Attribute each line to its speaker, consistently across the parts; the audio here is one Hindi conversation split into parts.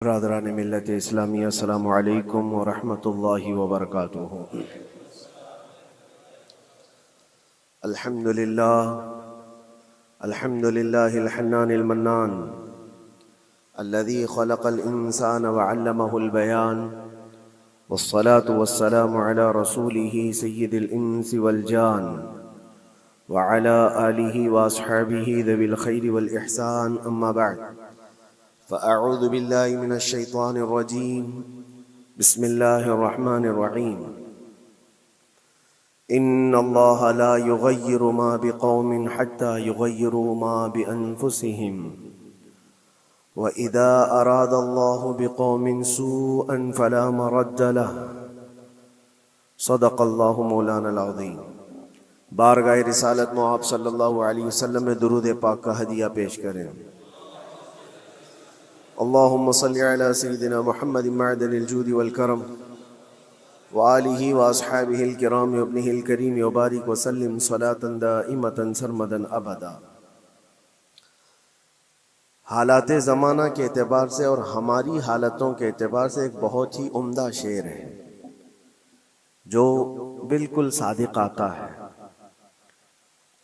Speaker 1: बरादरान मिल्लत इस्लामी अस्सलामु अलैकुम व रहमतुल्लाहि व बरकातुहू। अल्हम्दुलिल्लाहिल हन्नानिल मन्नान अल्लज़ी खलक़ल इंसान व अल्लमहुल बयान वस्सलातु वस्सलामु अला रसूलिही सय्यिदिल इंसी वल जान व अला आलिही व अस्हाबिही ज़विल खैरि वल इहसान अम्मा बअद फ़अऊज़ु बिल्लाहि मिनश शैतानिर रजीम बिस्मिल्लाहिर रहमानिर रहीम। इन्नल्लाह ला युग़य्यिरु मा बिक़ौमिन हत्ता युग़य्यिरू मा बिअन्फुसिहिम व इज़ा अरादल्लाहु बिक़ौमिन सूअन फ़ला मरद्द लहु सदक़ल्लाहु मौलानाल अज़ीम। बारगाह रिसालत में आप सल्लल्लाहु अलैहि वसल्लम में दुरूद पाक का हदिया पेश करें। अल्लाहुम्मा सल्लि अला सय्यिदिना मुहम्मदिन मअदनिल जूदि वल करम व आलिहि व अस्हाबिहिल किराम व इब्निहिल करीम व बारिक व सल्लिम सलातन दाइमतन सरमदन अबदा। हालात ज़माना के एतबार से और हमारी हालतों के एतबार से एक बहुत ही उम्दा शेर है जो बिल्कुल सादिक आता है।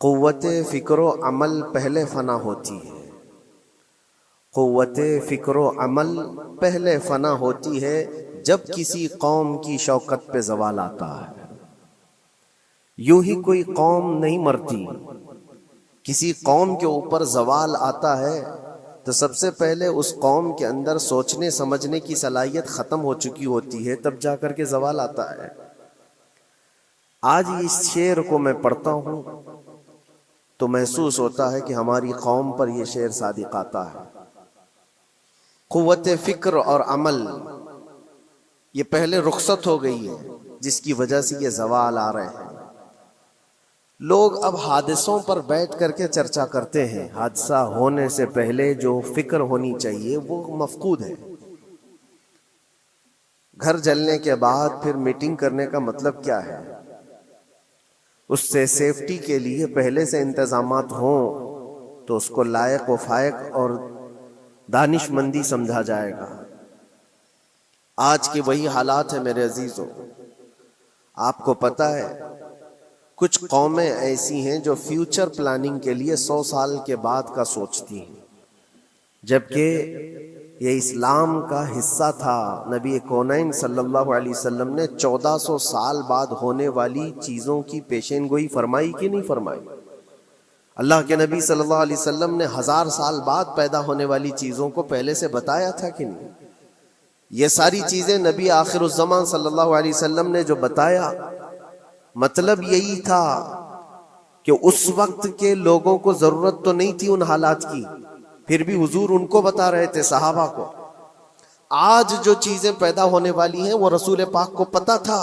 Speaker 1: क़ुव्वते फ़िक्र अमल पहले फ़ना होती है, क़ुव्वते फ़िक्र अमल पहले फ़ना होती है जब किसी कौम की शौकत पे ज़वाल आता है। यूं ही कोई कौम नहीं मरती, किसी कौम के ऊपर ज़वाल आता है तो सबसे पहले उस कौम के अंदर सोचने समझने की सलाहियत ख़त्म हो चुकी होती है, तब जाकर के ज़वाल आता है। आज इस शेर को मैं पढ़ता हूँ तो महसूस होता है कि हमारी कौम पर यह शेर सादिक आता है। क़ुव्वत फ़िक्र और अमल ये पहले रुखसत हो गई है जिसकी वजह से ये ज़वाल आ रहे हैं। लोग अब हादसों पर बैठ करके चर्चा करते हैं, हादसा होने से पहले जो फिक्र होनी चाहिए वो मफकूद है। घर जलने के बाद फिर मीटिंग करने का मतलब क्या है? उससे सेफ्टी के लिए पहले से इंतजामात हों तो उसको लायक व फायक और दानिशमंदी समझा जाएगा। आज के वही हालात है मेरे अजीजों। आपको पता है कुछ कौमें ऐसी हैं जो फ्यूचर प्लानिंग के लिए 100 साल के बाद का सोचती हैं, जबकि ये इस्लाम का हिस्सा था। नबी कौनैन सल्लल्लाहु अलैहि वसल्लम ने 1400 साल बाद होने वाली चीज़ों की पेशेनगोई फरमाई कि नहीं फरमाई? अल्लाह के नबी सल्लल्लाहु अलैहि वसल्लम ने 1000 साल बाद पैदा होने वाली चीज़ों को पहले से बताया था कि नहीं? ये सारी चीज़ें नबी आखिरुज़्ज़मान सल्लल्लाहु अलैहि वसल्लम ने जो बताया, मतलब यही था कि उस वक्त के लोगों को ज़रूरत तो नहीं थी उन हालात की, फिर भी हुजूर उनको बता रहे थे सहाबा को। आज जो चीज़ें पैदा होने वाली हैं वो रसूल पाक को पता था,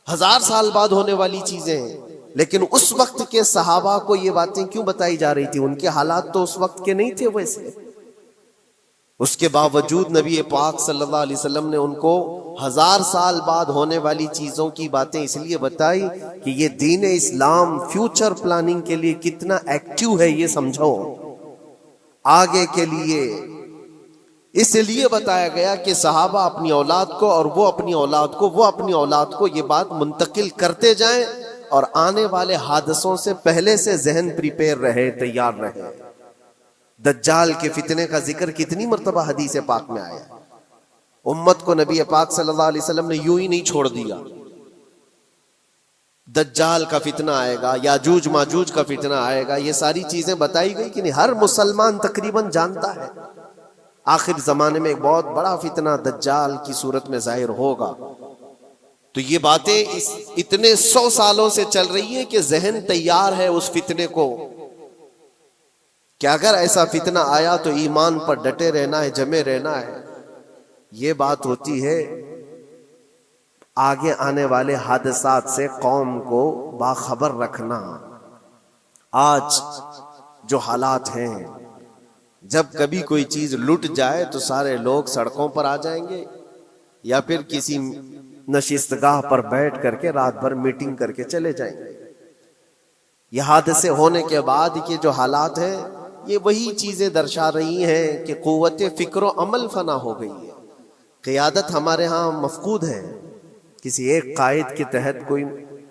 Speaker 1: 1000 साल बाद होने वाली चीज़ें, लेकिन उस वक्त के सहाबा को ये बातें क्यों बताई जा रही थी? उनके हालात तो उस वक्त के नहीं थे वैसे। उसके बावजूद नबी पाक सल्लल्लाहु अलैहि वसल्लम ने उनको 1000 साल बाद होने वाली चीज़ों की बातें इसलिए बताई कि ये दीन इस्लाम फ्यूचर प्लानिंग के लिए कितना एक्टिव है ये समझो। आगे के लिए इसलिए बताया गया कि सहाबा अपनी औलाद को और वो अपनी औलाद को, वो अपनी औलाद को ये बात मुंतकिल करते जाएं और आने वाले हादसों से पहले से जहन प्रिपेयर रहे, तैयार रहे। दज्जाल के फितने का जिक्र कितनी मर्तबा हदीस पाक में आया। उम्मत को नबी पाक सल्लल्लाहु अलैहि वसल्लम ने यूं ही नहीं छोड़ दिया। दज्जाल का फितना आएगा, याजूज माजूज का फितना आएगा, ये सारी चीजें बताई गई कि नहीं? हर मुसलमान तकरीबन जानता है आखिर जमाने में एक बहुत बड़ा फितना दज्जाल की सूरत में जाहिर होगा। तो ये बातें इतने 100 सालों से चल रही है कि जहन तैयार है उस फितने को कि अगर ऐसा फितना आया तो ईमान पर डटे रहना है, जमे रहना है। ये बात होती है आगे आने वाले हादसात से कौम को बाखबर रखना। आज जो हालात हैं, जब कभी कोई चीज लुट जाए तो सारे लोग सड़कों पर आ जाएंगे या फिर किसी नशिस्तगाह पर बैठ करके रात भर मीटिंग करके चले जाएंगे। यह हादसे होने के बाद के जो हालात हैं ये वही चीजें दर्शा रही हैं कि कुव्वत फिक्र अमल फना हो गई है। क़ियादत हमारे यहाँ मफकूद है, किसी एक कायद के तहत कोई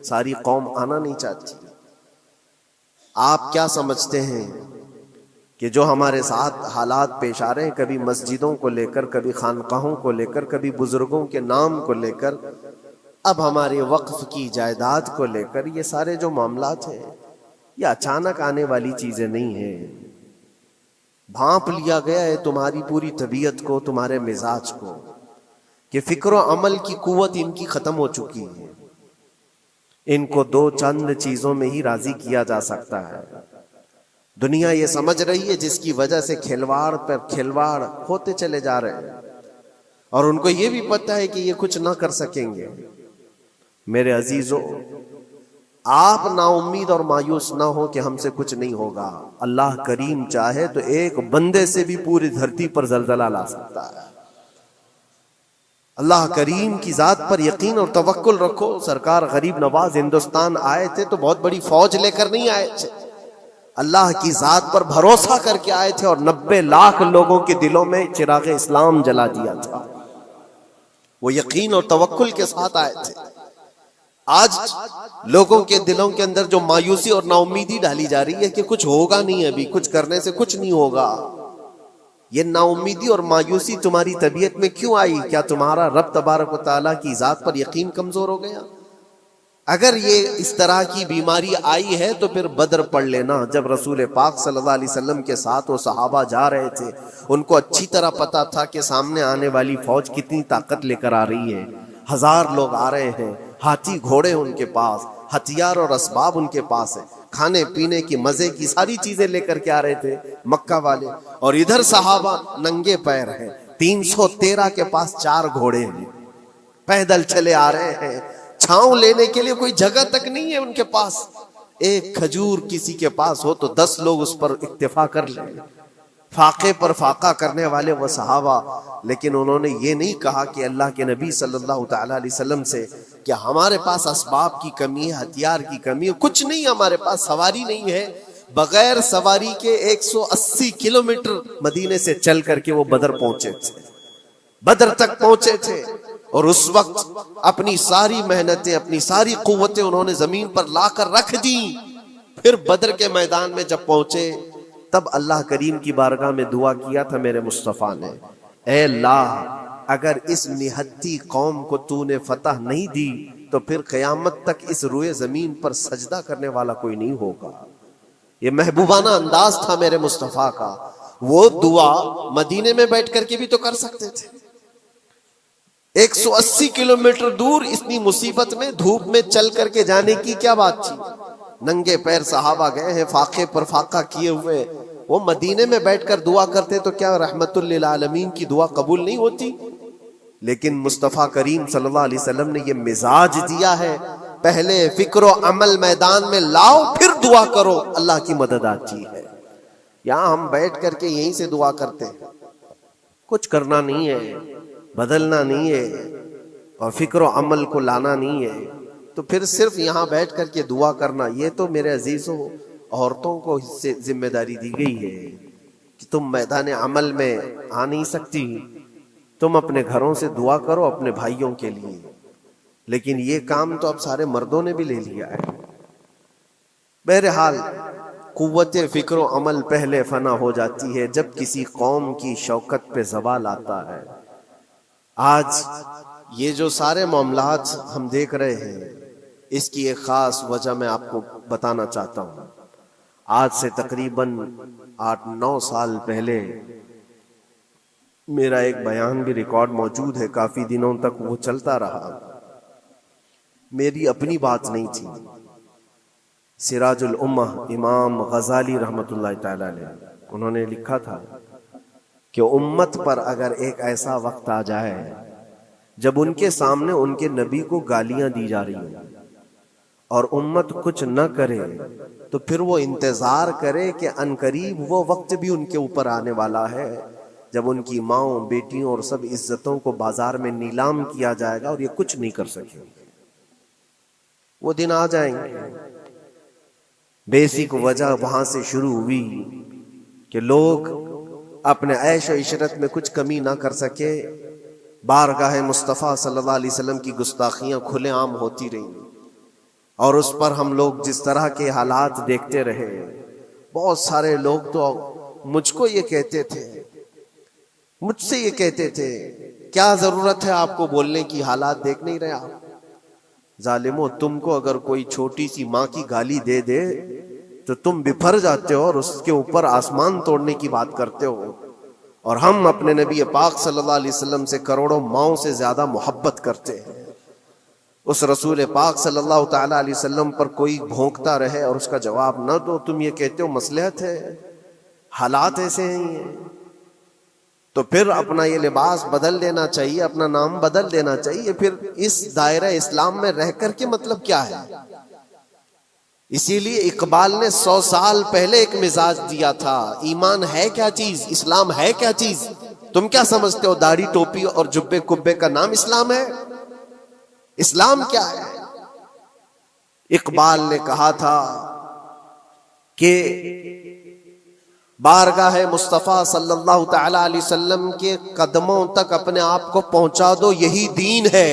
Speaker 1: सारी कौम आना नहीं चाहती। आप क्या समझते हैं कि जो हमारे साथ हालात पेश आ रहे हैं, कभी मस्जिदों को लेकर, कभी खानकाहों को लेकर, कभी बुजुर्गों के नाम को लेकर, अब हमारे वक्फ की जायदाद को लेकर, ये सारे जो मामलात हैं ये अचानक आने वाली चीजें नहीं है। भांप लिया गया है तुम्हारी पूरी तबीयत को, तुम्हारे मिजाज को, कि फिक्र अमल की कुव्वत इनकी खत्म हो चुकी है। इनको दो चंद चीजों में ही राजी किया जा सकता है। दुनिया ये समझ रही है, जिसकी वजह से खिलवाड़ पर खिलवाड़ होते चले जा रहे हैं, और उनको ये भी पता है कि ये कुछ ना कर सकेंगे। मेरे अजीजों, आप नाउम्मीद और मायूस ना हो कि हमसे कुछ नहीं होगा। अल्लाह करीम चाहे तो एक बंदे से भी पूरी धरती पर जलजला ला सकता है। अल्लाह करीम की जात पर यकीन और तवक्कुल रखो। सरकार गरीब नवाज हिंदुस्तान आए थे तो बहुत बड़ी फौज लेकर नहीं आए थे, अल्लाह की जात पर भरोसा करके आए थे, और 90 लाख लोगों के दिलों में चिराग इस्लाम जला दिया था। वो यकीन और तवक्कुल के साथ आए थे। आज लोगों के दिलों के अंदर जो मायूसी और नाउमीदी डाली जा रही है कि कुछ होगा नहीं, अभी कुछ करने से कुछ नहीं होगा, ये नाउमीदी और मायूसी तुम्हारी तबीयत में क्यों आई? क्या तुम्हारा रब तबारक व तआला की जात पर यकीन कमजोर हो गया? अगर ये इस तरह की बीमारी आई है तो फिर बदर पढ़ लेना। जब रसूल पाक सल्लल्लाहु अलैहि वसल्लम के साथ वो सहाबा जा रहे थे, उनको अच्छी तरह पता था कि सामने आने वाली फौज कितनी ताकत लेकर आ रही है। 1000 लोग आ रहे हैं, हाथी घोड़े उनके पास, हथियार और असबाब उनके पास है, खाने पीने की मजे की सारी चीजें लेकर के आ रहे थे मक्का वाले, और इधर सहाबा नंगे पैर हैं। 313 के पास 4 घोड़े हैं, पैदल चले आ रहे हैं, छांव लेने के लिए कोई जगह तक नहीं है उनके पास। एक खजूर किसी के पास हो तो 10 लोग उस पर इक्तिफा कर ले। फाके पर फाका करने वाले वो सहाबा, लेकिन उन्होंने ये नहीं कहा कि अल्लाह के नबी सल्लल्लाहु अलैहि वसल्लम से कि हमारे पास असबाब की कमी है, हथियार की कमी है, कुछ नहीं हमारे पास, सवारी नहीं है। बगैर सवारी के 180 किलोमीटर मदीने से चल करके वो बदर पहुंचे थे, बदर तक पहुंचे थे। और उस वक्त अपनी सारी मेहनतें, अपनी सारी कुव्वतें उन्होंने जमीन पर लाकर रख दी। फिर बदर के मैदान में जब पहुंचे तब अल्लाह करीम की बारगाह में दुआ किया था मेरे मुस्तफ़ा ने, ऐ अल्लाह, अगर इस निहत्ती कौम को तूने फतह नहीं दी तो फिर क़यामत तक इस रुए जमीन पर सजदा करने वाला कोई नहीं होगा। ये महबूबाना अंदाज था मेरे मुस्तफ़ा का। वो दुआ मदीने में बैठ करके भी तो कर सकते थे। 180 किलोमीटर दूर इतनी मुसीबत में धूप में चल करके जाने की क्या बात थी? नंगे पैर सहाबा गए हैं, फाके पर फाका किए हुए। वो मदीने में बैठकर दुआ करते तो क्या रहमतुल लिल आलमीन की दुआ कबूल नहीं होती? लेकिन मुस्तफ़ा करीम सल्लल्लाहु अलैहि वसल्लम ने ये मिजाज दिया है, पहले फिक्र अमल मैदान में लाओ, फिर दुआ करो, अल्लाह की मदद आती है। यहां हम बैठ करके यहीं से दुआ करते हैं, कुछ करना नहीं है, बदलना नहीं है, और फिक्र अमल को लाना नहीं है, तो फिर सिर्फ यहां बैठ करके दुआ करना, ये तो मेरे अजीजों औरतों को इससे जिम्मेदारी दी गई है कि तुम मैदान अमल में आ नहीं सकती, तुम अपने घरों से दुआ करो अपने भाइयों के लिए। लेकिन ये काम तो अब सारे मर्दों ने भी ले लिया है। बहरहाल कुव्वत फिक्र अमल पहले फना हो जाती है जब किसी कौम की शौकत पे ज़वाल आता है। आज ये जो सारे मामलात हम देख रहे हैं, इसकी एक खास वजह मैं आपको बताना चाहता हूँ। आज से तकरीबन 8-9 साल पहले मेरा एक बयान भी रिकॉर्ड मौजूद है, काफी दिनों तक वो चलता रहा। मेरी अपनी बात नहीं थी, सिराजुल उम्मा इमाम गजाली रहमतुल्लाह तआला अलैह उन्होंने लिखा था कि उम्मत पर अगर एक ऐसा वक्त आ जाए जब उनके सामने उनके नबी को गालियां दी जा रही हो और उम्मत कुछ न करे, तो फिर वो इंतजार करे कि अनकरीब वो वक्त भी उनके ऊपर आने वाला है जब उनकी माओ, बेटियों और सब इज्जतों को बाजार में नीलाम किया जाएगा और ये कुछ नहीं कर सकेंगे। वो दिन आ जाएंगे। बेसिक वजह वहां से शुरू हुई कि लोग अपने ऐश और इशरत में कुछ कमी ना कर सके। बारगाह मुस्तफ़ा सल्लल्लाहु अलैहि वसल्लम की गुस्ताखियां खुलेआम होती रही और उस पर हम लोग जिस तरह के हालात देखते रहे। बहुत सारे लोग तो मुझको ये कहते थे, मुझसे ये कहते थे, क्या जरूरत है आपको बोलने की, हालात देख नहीं रहे आप? जालिमो, तुमको अगर कोई छोटी सी माँ की गाली दे दे तो तुम बिफर जाते हो और उसके ऊपर आसमान तोड़ने की बात करते हो। और हम अपने नबी पाक सल्लल्लाहु अलैहि वसल्लम से करोड़ों माओं से ज्यादा मोहब्बत करते हैं। उस रसूल पाक सल्लल्लाहु ताला अलैहि वसल्लम पर कोई भौंकता रहे और उसका जवाब न दो, तुम ये कहते हो मसलहत है, हालात ऐसे हैं। तो फिर अपना ये लिबास बदल लेना चाहिए, अपना नाम बदल देना चाहिए। फिर इस दायरा इस्लाम में रह कर के मतलब क्या है? इसीलिए इकबाल ने 100 साल पहले एक मिजाज दिया था, ईमान है क्या चीज, इस्लाम है क्या चीज। तुम क्या समझते हो दाढ़ी टोपी और जुब्बे कुब्बे का नाम इस्लाम है? इस्लाम क्या है? इकबाल ने कहा था कि बारगाह मुस्तफ़ा सल्लल्लाहु ताला अलैहि वसल्लम के कदमों तक अपने आप को पहुंचा दो, यही दीन है,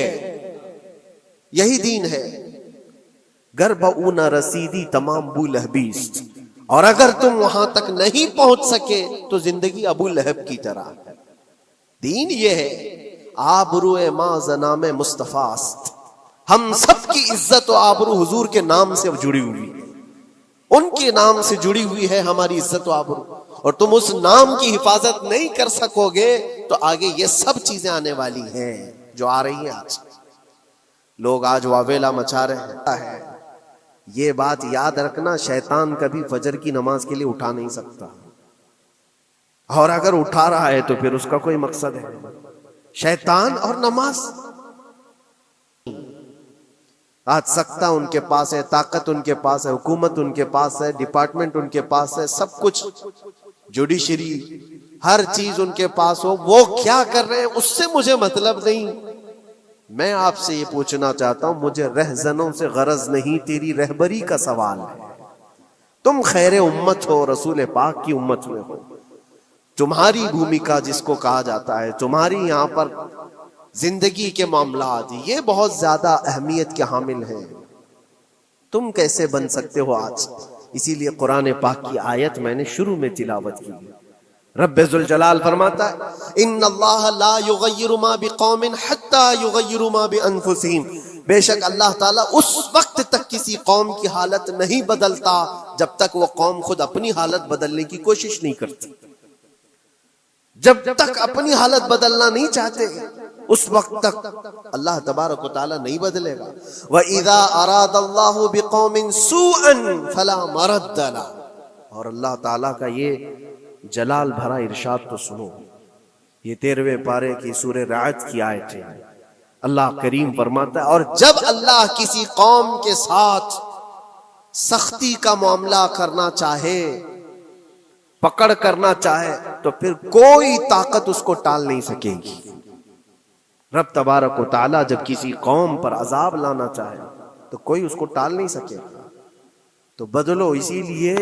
Speaker 1: यही दीन है। गर्भ न रसीदी तमाम अबू लहबीस, और अगर तुम वहां तक नहीं पहुंच सके तो जिंदगी अबू लहब की तरह। दीन ये है, आबरूए मां जनाम मुस्तफास्त, हम सब की इज्जत और आबरू हुजूर के नाम से जुड़ी हुई है, उनके नाम से जुड़ी हुई है हमारी इज्जत और आबरू। और तुम उस नाम की हिफाजत नहीं कर सकोगे तो आगे ये सब चीजें आने वाली हैं जो आ रही हैं। आज लोग आज वावेला मचा रहे हैं। ये बात याद रखना, शैतान कभी फजर की नमाज के लिए उठा नहीं सकता, और अगर उठा रहा है तो फिर उसका कोई मकसद है। शैतान और नमाज, आज सत्ता उनके पास है, ताकत उनके पास है, हुकूमत उनके पास है, डिपार्टमेंट उनके पास है, सब कुछ, जुडिशरी, हर चीज उनके पास हो। वो क्या कर रहे हैं उससे मुझे मतलब नहीं। मैं आपसे ये पूछना चाहता हूं, मुझे रहजनों से गरज नहीं, तेरी रहबरी का सवाल है। तुम खैर उम्मत हो, रसूल पाक की उम्मत में हो, तुम्हारी भूमिका जिसको कहा जाता है, तुम्हारी यहाँ पर जिंदगी के मामलात, ये बहुत ज्यादा अहमियत के हामिल हैं। तुम कैसे बन सकते हो आज? इसीलिए कुरान पाक की आयत मैंने शुरू में तिलावत की। रब्बुल जलाल फरमाता है, इन्नल्लाह ला युगय्यिरु मा बिकौमिन हत्ता युगय्यिरु मा बिअनफुसिहिम, बेशक अल्लाह ताला उस वक्त तक किसी कौम की हालत नहीं बदलता जब तक वो कौम खुद अपनी हालत बदलने की कोशिश नहीं करती। जब तक अपनी हालत बदलना नहीं चाहते उस वक्त तक अल्लाह तबारक व तआला नहीं बदलेगा। व इज़ा अरादल्लाहु बिकौमिन सूअन फला मरद्द ला, और अल्लाह ताला का ये जलाल भरा इरशाद तो सुनो। ये 13वें पारे की सूरह राअद की आयत है। अल्लाह करीम फरमाता है, और जब अल्लाह किसी कौम के साथ सख्ती का मामला करना चाहे, पकड़ करना चाहे, तो फिर कोई ताकत उसको टाल नहीं सकेगी। रब तबारक व तआला जब किसी कौम पर अजाब लाना चाहे तो कोई उसको टाल नहीं सकेगा। तो बदलो। इसीलिए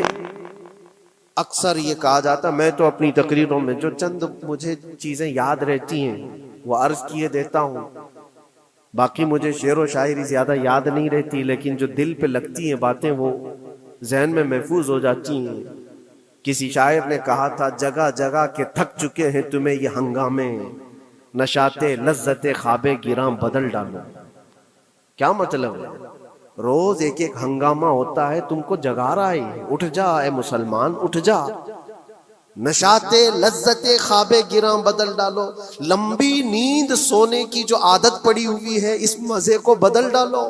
Speaker 1: अक्सर ये कहा जाता, मैं तो अपनी तकरीरों में जो चंद मुझे चीजें याद रहती हैं वो अर्ज किए देता हूँ, बाकी मुझे शेर व शायरी ज्यादा याद नहीं रहती, लेकिन जो दिल पे लगती हैं बातें वो जहन में महफूज हो जाती हैं। किसी शायर ने कहा था, जगह जगह के थक चुके हैं तुम्हें ये हंगामे, नशाते लज्जते ख्वाबे गिरां बदल डालो। क्या मतलब है? रोज एक एक हंगामा होता है, तुमको जगा रहा है, उठ जा ए मुसलमान, उठ जा। नशाते लज्जते ख्वाबे गिरां बदल डालो, लंबी नींद सोने की जो आदत पड़ी हुई है इस मजे को बदल डालो।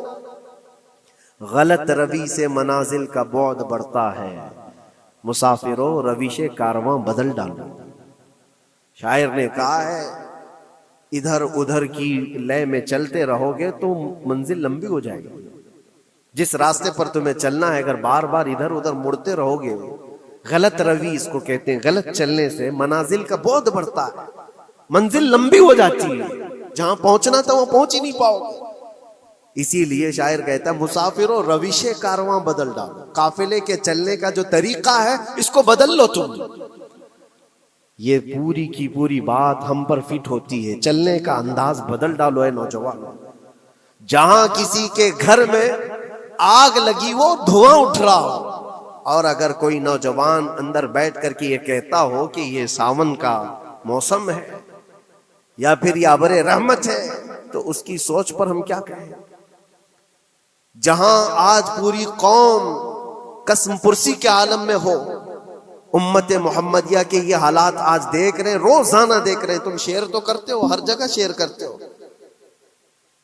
Speaker 1: गलत रवि से मनाजिल का बौद बढ़ता है, मुसाफिरों रविशे कारवां बदल डालो। शायर ने कहा है, इधर उधर की लय में चलते रहोगे तो मंजिल लंबी हो जाएगी। जिस रास्ते पर तुम्हें चलना है, अगर बार बार इधर उधर मुड़ते रहोगे, गलत रवि इसको कहते हैं, गलत चलने से मनाजिल का बोध बढ़ता है, मंजिल लंबी हो जाती है, जहां पहुंचना था वहां पहुंच ही नहीं पाओगे। इसीलिए शायर कहता है, मुसाफिरों रविशे कारवां बदल डालो, काफिले के चलने का जो तरीका है इसको बदल लो तुम। ये पूरी की पूरी बात हम पर फिट होती है। चलने का अंदाज बदल डालो है नौजवानों। जहां किसी के घर में आग लगी वो धुआं उठ रहा हो, और अगर कोई नौजवान अंदर बैठ करके ये कहता हो कि ये सावन का मौसम है या फिर ये अबरे रहमत है, तो उसकी सोच पर हम क्या कहें। जहां आज पूरी कौम कसम पुरसी के आलम में हो, उम्मत मोहम्मदिया के ये हालात आज देख रहे हैं, रोजाना देख रहे हैं। तुम शेयर तो करते हो, हर जगह शेयर करते हो,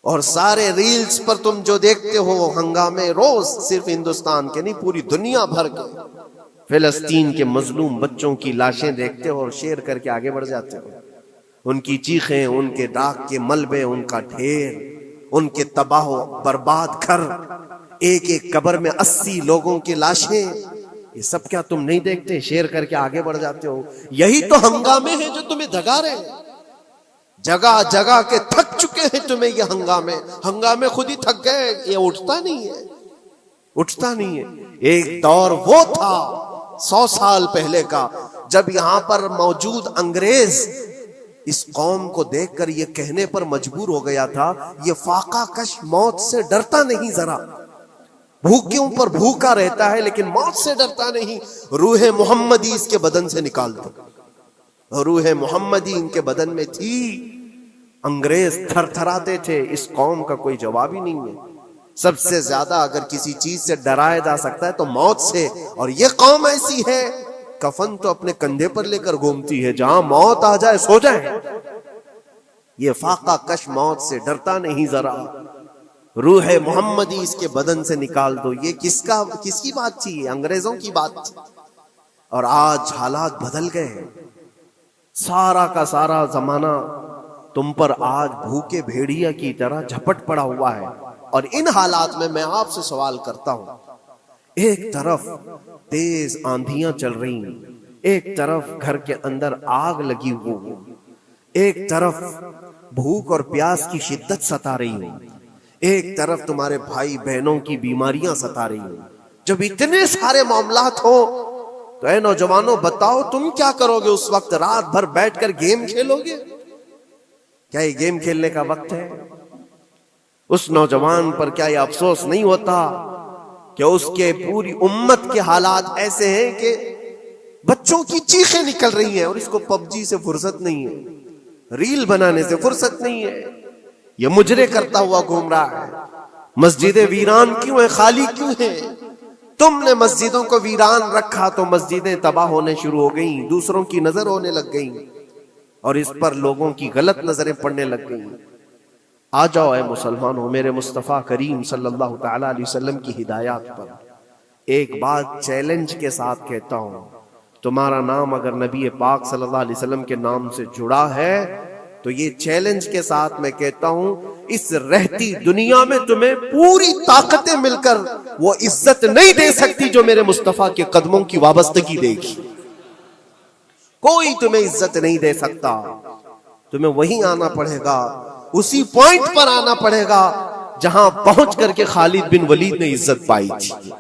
Speaker 1: और सारे रील्स पर तुम जो देखते हो हंगामे रोज, सिर्फ हिंदुस्तान के नहीं पूरी दुनिया भर के फिलिस्तीन के मजलूम बच्चों की लाशें देखते हो और शेयर करके आगे बढ़ जाते हो। उनकी चीखें, उनके दाग के मलबे, उनका ढेर, उनके तबाह बर्बाद घर, एक एक कब्र में 80 लोगों की लाशें, ये सब क्या तुम नहीं देखते? शेयर करके आगे बढ़ जाते हो। यही तो हंगामे हैं जो तुम्हें दगा रहे हैं। जगह जगह के थक चुके हैं तुम्हें ये हंगामे खुद ही थक गए। ये उठता नहीं है, उठता नहीं है। एक दौर वो था 100 साल पहले का, जब यहां पर मौजूद अंग्रेज इस कौम को देखकर ये कहने पर मजबूर हो गया था, ये फाका कश मौत से डरता नहीं, जरा भूखों पर भूखा रहता है लेकिन मौत से डरता नहीं। रूह मोहम्मदी इसके बदन से निकाल दो। रूह मोहम्मदी इनके बदन में थी। अंग्रेज थरथराते थे। इस कौम का कोई जवाब ही नहीं है। सबसे ज्यादा अगर किसी चीज से डराया जा सकता है तो मौत से, और ये कौम ऐसी है कफन तो अपने कंधे पर लेकर घूमती है, जहां मौत आ जाए सो जाए। ये फाका कश मौत से डरता नहीं जरा। रूह मोहम्मदी इसके बदन से निकाल दो। ये किसकी बात थी? अंग्रेजों की बात थी। और आज हालात बदल गए। सारा का सारा जमाना तुम पर आज भूखे भेड़िया की तरह झपट पड़ा हुआ है। और इन हालात में मैं आपसे सवाल करता हूं, एक तरफ तेज आंधियां चल रही, एक तरफ घर के अंदर आग लगी हुई, एक तरफ भूख और प्यास की शिद्दत सता रही हो, एक तरफ तुम्हारे भाई बहनों की बीमारियां सता रही हो। जब इतने सारे मामलात हो तो ऐ नौजवानों बताओ तुम क्या करोगे उस वक्त? रात भर बैठकर गेम खेलोगे? क्या ये गेम खेलने का वक्त है? उस नौजवान पर क्या ये अफसोस नहीं होता कि उसके पूरी उम्मत के हालात ऐसे हैं कि बच्चों की चीखें निकल रही हैं और इसको पबजी से फुर्सत नहीं है, रील बनाने से फुर्सत नहीं है, ये मुजरे करता हुआ घूम रहा है। मस्जिदें वीरान क्यों है, खाली क्यों है? तुमने मस्जिदों को वीरान रखा तो मस्जिदें तबाह होने शुरू हो गई, दूसरों की नजर होने लग गई और इस पर लोगों की गलत नजरें पड़ने लग गई। आ जाओ ऐ मुसलमानों, मेरे मुस्तफ़ा करीम सल्लल्लाहु तआला अलैहि वसल्लम की हिदायत पर एक बात चैलेंज के साथ कहता हूं। तुम्हारा नाम अगर नबी पाक सल्लल्लाहु अलैहि वसल्लम के नाम से जुड़ा है तो ये चैलेंज के साथ मैं कहता हूं, इस रहती दुनिया में तुम्हें पूरी ताकतें मिलकर वो इज्जत नहीं दे सकती जो मेरे मुस्तफ़ा के कदमों की वाबस्तगी देगी। कोई तुम्हें इज्जत नहीं दे सकता। तुम्हें वहीं आना पड़ेगा, उसी पॉइंट पर आना पड़ेगा जहां पहुंच करके खालिद बिन वलीद ने इज्जत पाई थी।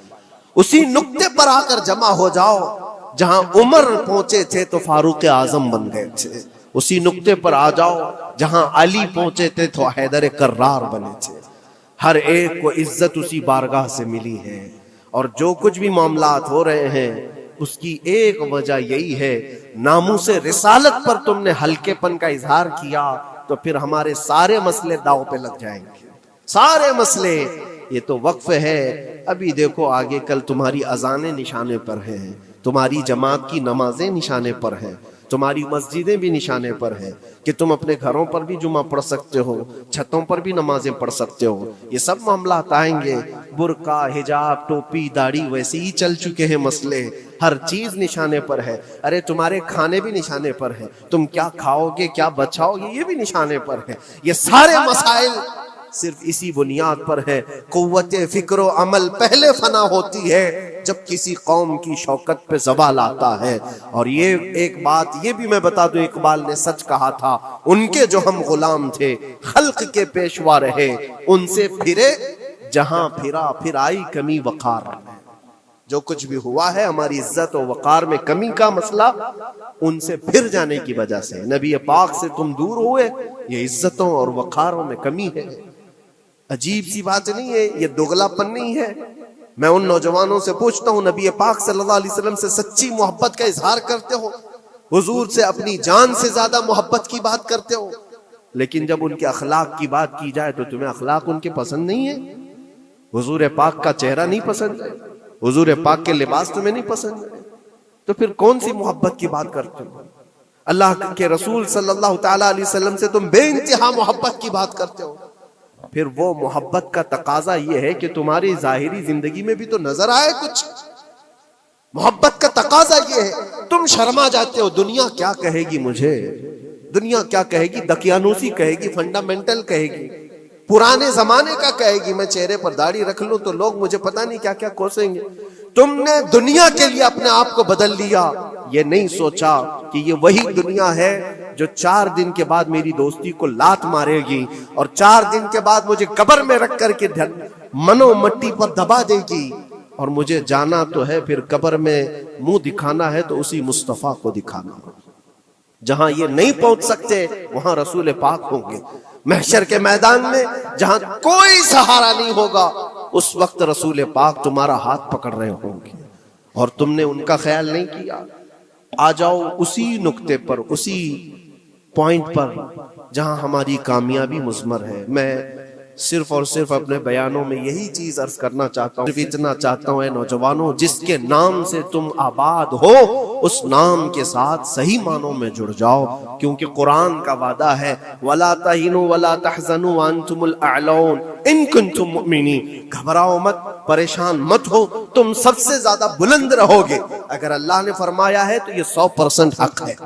Speaker 1: उसी नुक्ते पर आकर जमा हो जाओ जहां उमर पहुंचे थे तो फारूक आजम बन गए थे। उसी नुक्ते पर आ जाओ जहां अली पहुंचे थे तो हैदर कर्रार बने थे। हर एक को इज्जत उसी बारगाह से मिली है। और जो कुछ भी मामलात हो रहे हैं उसकी एक वजह यही है, नामूसे रिसालत पर तुमने हल्केपन का इजहार किया तो फिर हमारे सारे मसले दांव पे लग जाएंगे। सारे मसले, ये तो वक्फ है, अभी देखो आगे कल तुम्हारी अजानें निशाने पर हैं, तुम्हारी जमात की नमाजें निशाने पर हैं, तुम्हारी मस्जिदें भी निशाने पर हैं कि तुम अपने घरों पर भी जुमा पढ़ सकते हो, छतों पर भी नमाजें पढ़ सकते हो। ये सब मामला आएंगे। बुर्का, हिजाब, टोपी, दाढ़ी वैसे ही चल चुके हैं मसले। हर चीज निशाने पर है। अरे तुम्हारे खाने भी निशाने पर है, तुम क्या खाओगे क्या बचाओगे ये भी निशाने पर है। ये सारे मसाइल सिर्फ इसी बुनियाद पर है। कुव्वते फिक्र अमल पहले फना होती है जब किसी कौम की शौकत पे ज़वाल आता है। और ये एक बात ये भी मैं बता दूं, इकबाल ने सच कहा था, उनके जो हम गुलाम थे खल्क के पेशवा रहे, उनसे फिरे जहां फिरा फिर आई कमी वकार। जो कुछ भी हुआ है हमारी इज्जत और वकार में कमी का मसला उनसे फिर जाने की वजह से, नबी पाक से तुम दूर हुए, ये इज्जतों और वकारों में कमी है। अजीब सी बात नहीं है, ये दोगलापन नहीं है। मैं उन नौजवानों से पूछता हूं, नबी पाक सल्लल्लाहु अलैहि वसल्लम से सच्ची मोहब्बत का इजहार करते हो, हुजूर से अपनी जान से ज्यादा मोहब्बत की बात करते हो, लेकिन जब उनके अखलाक की बात की जाए तो तुम्हें अखलाक उनके पसंद नहीं है। हुजूर पाक का चेहरा नहीं पसंद है, हुजूर पाक के लिबास तुम्हें नहीं पसंद है, तो फिर कौन सी मोहब्बत की बात करते हो? अल्लाह के रसूल सल्लल्लाहु ताला अलैहि वसल्लम से तुम बेइंतहा मोहब्बत की बात करते हो, फिर वो मोहब्बत का तकाजा ये है कि तुम्हारी जाहिरी जिंदगी में भी तो नजर आए कुछ। मोहब्बत का तकाजा ये है, तुम शर्मा जाते हो, दुनिया क्या कहेगी मुझे, दुनिया क्या कहेगी, दकियानूसी कहेगी, फंडामेंटल कहेगी, पुराने जमाने का कहेगी, मैं चेहरे पर दाढ़ी रख लूं तो लोग मुझे पता नहीं क्या क्या कोसेंगे। तुमने दुनिया के लिए अपने आप को बदल लिया, ये नहीं सोचा कि ये वही दुनिया है जो 4 दिन के बाद मेरी दोस्ती को लात मारेगी और 4 दिन के बाद मुझे कब्र में रख करके मनो मट्टी पर दबा देगी, और मुझे जाना तो है, फिर कब्र में मुंह दिखाना है तो उसी मुस्तफा को दिखाना। जहां ये नहीं पहुंच सकते वहां रसूल पाक होंगे। महशर के मैदान में जहां कोई सहारा नहीं होगा, उस वक्त रसूल पाक तुम्हारा हाथ पकड़ रहे होंगे और तुमने उनका ख्याल नहीं किया। आ जाओ उसी नुक्ते पर, उसी पॉइंट पर जहां हमारी कामयाबी मुज़मर है। मैं सिर्फ और सिर्फ अपने बयानों में यही चीज अर्ज करना चाहता हूँ, सिर्फ इतना चाहता हूँ, नौजवानों, जिसके नाम से तुम आबाद हो उस नाम के साथ सही मानों में जुड़ जाओ, क्योंकि कुरान का वादा है, वला तहिनु वला तहज़नु व अंतुमुल अअलौन इन कुंतुम मुमिनीन। घबराओ मत, परेशान मत हो, तुम सबसे ज्यादा बुलंद रहोगे। अगर अल्लाह ने फरमाया है तो ये 100% हक है।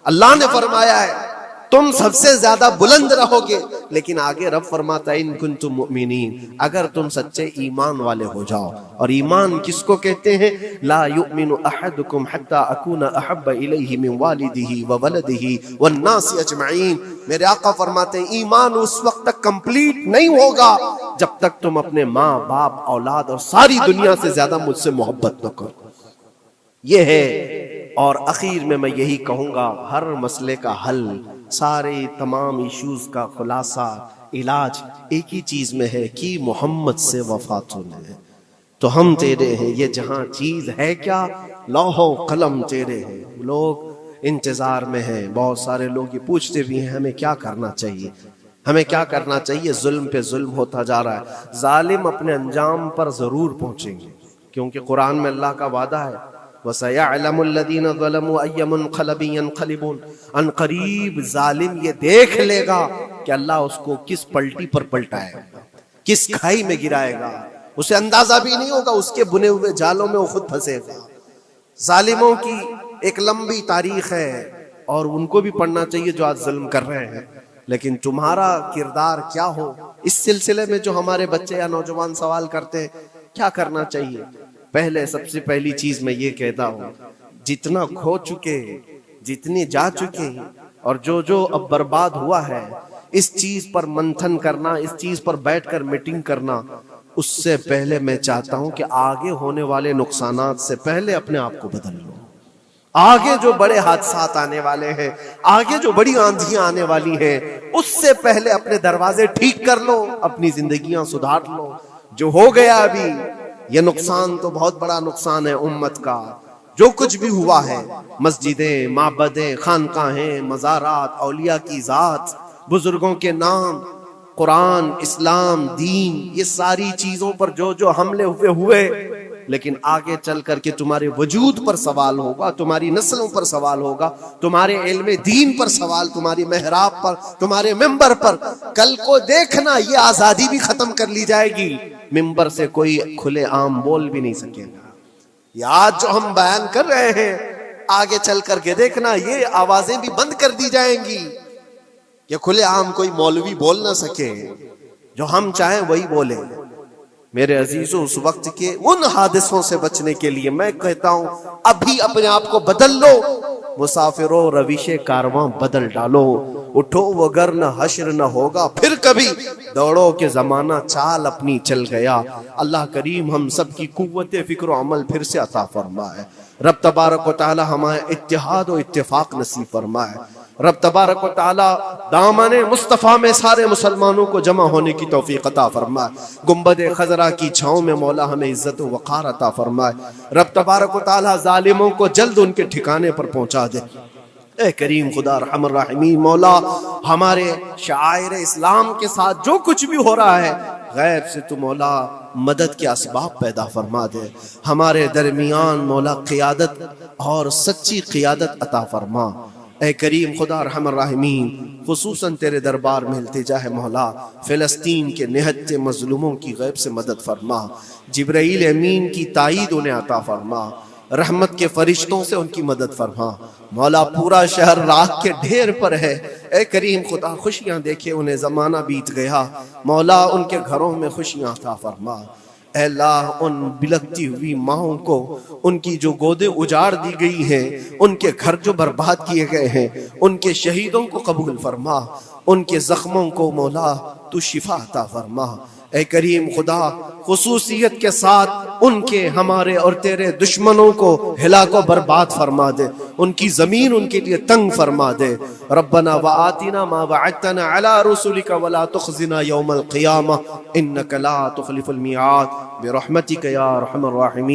Speaker 1: अल्लाह ने फरमाया है तुम सबसे ज्यादा बुलंद रहोगे, लेकिन आगे रब फरमाता है इन कुंतुम मुमिनीन, अगर तुम सच्चे ईमान वाले हो जाओ। और ईमान किसको कहते हैं? ला युमिनु अहदुकुम हत्ता अकूना अहब्बा इलैहि मिन वालिदिही व वलदिही वन नासी अजमईन। मेरे आका फरमाते हैं ईमान उस वक्त तक कंप्लीट नहीं होगा जब तक तुम अपने माँ बाप, औलाद और सारी दुनिया से ज्यादा मुझसे मोहब्बत न करो। ये है। और आखिर में मैं यही कहूंगा, हर मसले का हल, सारे तमाम इश्यूज का खुलासा, इलाज एक ही चीज में है कि मोहम्मद से वफा तूने, तो हम तेरे हैं। ये जहां चीज है क्या, लौहो कलम तेरे हैं। लोग इंतजार में हैं, बहुत सारे लोग ये पूछते भी हैं हमें क्या करना चाहिए, हमें क्या करना चाहिए। जुल्म पे जुल्म होता जा रहा है, जालिम अपने अंजाम पर जरूर पहुंचेंगे, क्योंकि कुरान में अल्लाह का वादा है वसयअलमुल्लज़ीना ज़लमू अय्य मुनक़लिबिन यनक़लिबून। अनक़रीब जालिम ये देख लेगा कि अल्लाह उसको किस पलटी पर पलटाएगा, किस खाई में गिराएगा, उसे अंदाजा भी नहीं होगा, उसके बुने हुए जालों में वो खुद फंसेगा। जालिमों की एक लंबी तारीख है और उनको भी पढ़ना चाहिए जो आज जुल्म कर रहे हैं, लेकिन तुम्हारा किरदार क्या हो, इस सिलसिले में जो हमारे बच्चे या नौजवान सवाल करते हैं क्या करना चाहिए। पहले सबसे पहली चीज मैं ये कहता हूँ, जितना खो चुके, जितने जा चुके और जो जो अब बर्बाद हुआ है, इस चीज पर मंथन करना, इस चीज पर बैठकर मीटिंग करना, उससे पहले मैं चाहता हूं कि आगे होने वाले नुकसानात से पहले अपने आप को बदल लो। आगे जो बड़े हादसात आने वाले हैं, आगे जो बड़ी आंधियां आने वाली हैं, उससे पहले अपने दरवाजे ठीक कर लो, अपनी जिंदगियां सुधार लो। जो हो गया अभी, ये नुकसान तो बहुत बड़ा नुकसान है उम्मत का। जो कुछ भी हुआ है, मस्जिदें, माबदें, खानकाहें, मज़ारात, औलिया की जात, बुजुर्गों के नाम, कुरान, इस्लाम, दीन, ये सारी चीजों पर जो जो हमले हुए, लेकिन आगे चल करके तुम्हारे वजूद पर सवाल होगा, तुम्हारी नस्लों पर सवाल होगा, तुम्हारे इल्मे दीन पर सवाल, तुम्हारी मेहराब पर, तुम्हारे मिंबर पर। कल को देखना ये आजादी भी खत्म कर ली जाएगी, मिंबर से कोई खुले आम बोल भी नहीं सकेगा। ये आज जो हम बयान कर रहे हैं, आगे चल करके देखना ये आवाजें भी बंद कर दी जाएंगी कि खुले आम कोई मौलवी बोल ना सके, जो हम चाहें वही बोले। मेरे अजीजों, उस वक्त के उन हादिसों से बचने के लिए मैं कहता हूं अभी अपने आप को बदल लो, मुसाफिरों रविशे कारवां बदल डालो। उठो वगर न हश्र न होगा फिर कभी, दौड़ो के जमाना चाल अपनी चल गया। अल्लाह करीम हम सब की कुव्वत फिक्र अमल फिर से अता फरमाए। रब तबारक व तआला हमारे इत्तेहाद और इत्तेफाक नसीब फरमाए। रब तबारक व तआला दामने मुस्तफ़ा में सारे मुसलमानों को जमा होने की तौफीक अता फरमाए। गुंबद खजरा की छाँव में मौला हमें इज्जत व वक़ार अता फरमाए। रब तबारक व तआला जालिमों को जल्द उनके ठिकाने पर पहुंचा दे। ए करीम खुदा रहमान रहीम, मौला हमारे शायर इस्लाम के साथ जो कुछ भी हो रहा है, गैब से तू मौला मदद के असबाब पैदा फरमा दे। हमारे दरमियान मौला क़ियादत और सच्ची क़ियादत अता फरमा। ए करीम खुदा रहमान रहीम, खुसूसन तेरे दरबार में इल्तिजा है मौला, फ़िलिस्तीन के निहत्ते मजलूमों की गैब से मदद फरमा। जिब्राईल अमीन की ताईद उन्हें अता फरमा। रहमत के फरिश्तों से उनकी मदद फरमा। मौला पूरा शहर राख के ढेर पर है। ए करीम खुदा खुशियां देखे उन्हें जमाना बीत गया। मौला उनके घरों में खुशियां अता फरमा। ए अल्लाह उन बिलखती हुई माओं को, उनकी जो गोदे उजाड़ दी गई हैं, उनके घर जो बर्बाद किए गए हैं, उनके शहीदों को कबूल फरमा। उनके जख्मों को मौला तू शिफा अता फरमा। ए करीम खुदा खुसूसियत के साथ उनके, हमारे और तेरे दुश्मनों को हिला को बर्बाद फरमा दे। उनकी जमीन उनके लिए तंग फरमा दे। रब्बना व आतिना मा वअदतना अला रुसुलिका वला तुखजिना यौमल क़ियामा इन्नका ला तुखलिफुल मिआद बिरहमतिका या अरहमर राहिमीन।